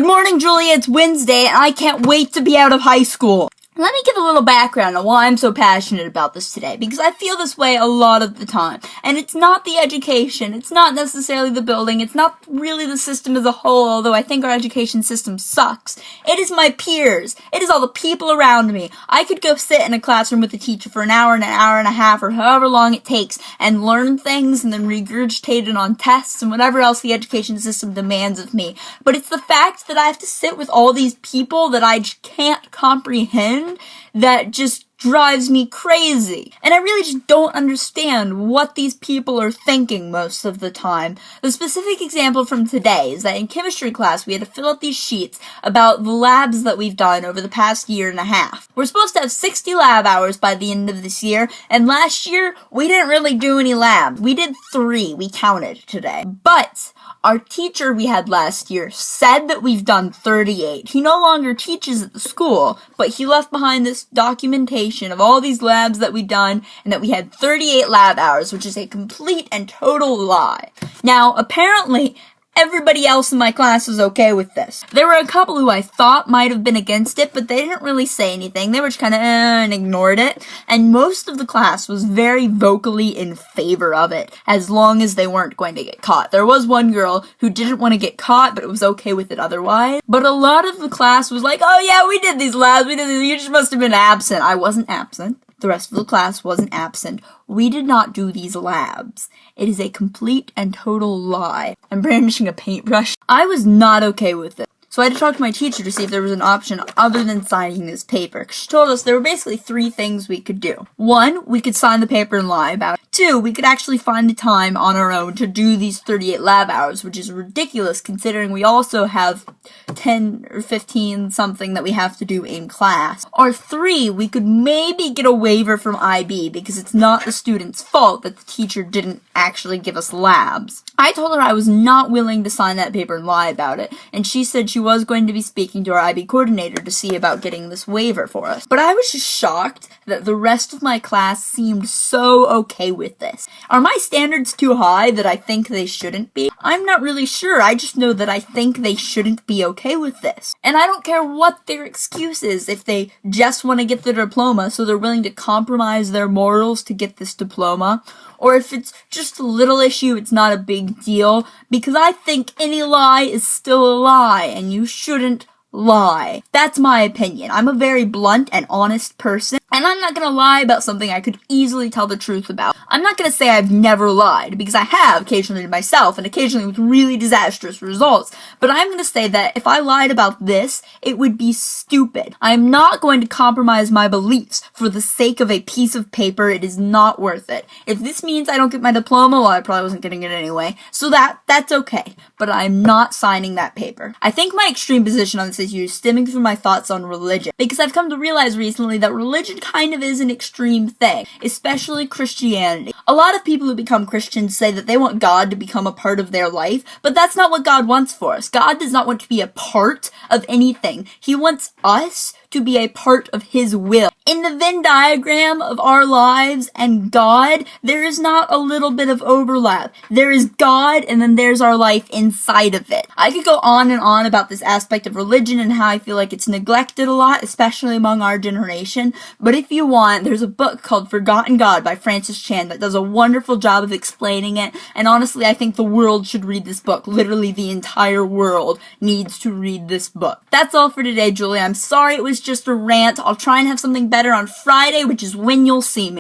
morning, Julia. It's Wednesday, and I can't wait to be out of high school. Let me give a little background on why I'm so passionate about this today, because I feel this way a lot of the time. And it's not the education, it's not necessarily the building, it's not really the system as a whole, although I think our education system sucks. It is my peers. It is all the people around me. I could go sit in a classroom with a teacher for an hour and a half, or however long it takes, and learn things and then regurgitate it on tests and whatever else the education system demands of me. But it's the fact that I have to sit with all these people that I just can't comprehend that just drives me crazy. And I really just don't understand what these people are thinking most of the time. The specific example from today is that in chemistry class we had to fill out these sheets about the labs that we've done over the past year and a half. We're supposed to have 60 lab hours by the end of this year, and last year we didn't really do any labs. We did 3, we counted today. But our teacher we had last year said that we've done 38. He no longer teaches at the school, but he left behind this documentation of all these labs that we've done and that we had 38 lab hours, which is a complete and total lie. Now, apparently, everybody else in my class was okay with this. There were a couple who I thought might have been against it, but they didn't really say anything. They were just kind of and ignored it. And most of the class was very vocally in favor of it, as long as they weren't going to get caught. There was one girl who didn't want to get caught, but it was okay with it otherwise. But a lot of the class was like, oh yeah, we did these labs, you just must have been absent. I wasn't absent. The rest of the class wasn't absent. We did not do these labs. It is a complete and total lie. I'm brandishing a paintbrush. I was not okay with it. So I had to talk to my teacher to see if there was an option other than signing this paper. She told us there were basically 3 things we could do. 1, we could sign the paper and lie about it. 2, we could actually find the time on our own to do these 38 lab hours, which is ridiculous considering we also have 10 or 15 something that we have to do in class. Or 3, we could maybe get a waiver from IB because it's not the student's fault that the teacher didn't actually give us labs. I told her I was not willing to sign that paper and lie about it, and she said she was going to be speaking to our IB coordinator to see about getting this waiver for us. But I was just shocked that the rest of my class seemed so okay with this. Are my standards too high that I think they shouldn't be? I'm not really sure. I just know that I think they shouldn't be okay with this. And I don't care what their excuse is if they just want to get the diploma, so they're willing to compromise their morals to get this diploma. Or if it's just a little issue, it's not a big deal, because I think any lie is still a lie, and you shouldn't lie. That's my opinion. I'm a very blunt and honest person, and I'm not gonna lie about something I could easily tell the truth about. I'm not gonna say I've never lied, because I have occasionally to myself, and occasionally with really disastrous results, but I'm gonna say that if I lied about this, it would be stupid. I'm not going to compromise my beliefs for the sake of a piece of paper. It is not worth it. If this means I don't get my diploma, well, I probably wasn't getting it anyway, so that's okay, but I'm not signing that paper. I think my extreme position on this issue is stemming from my thoughts on religion, because I've come to realize recently that religion kind of is an extreme thing, especially Christianity. A lot of people who become Christians say that they want God to become a part of their life, but that's not what God wants for us. God does not want to be a part of anything. He wants us to be a part of His will. In the Venn diagram of our lives and God, there is not a little bit of overlap. There is God, and then there's our life inside of it. I could go on and on about this aspect of religion and how I feel like it's neglected a lot, especially among our generation, but if you want, there's a book called Forgotten God by Francis Chan that does a wonderful job of explaining it, and honestly, I think the world should read this book. Literally, the entire world needs to read this book. That's all for today, Julia. I'm sorry it was just a rant. I'll try and have something better on Friday, which is when you'll see me.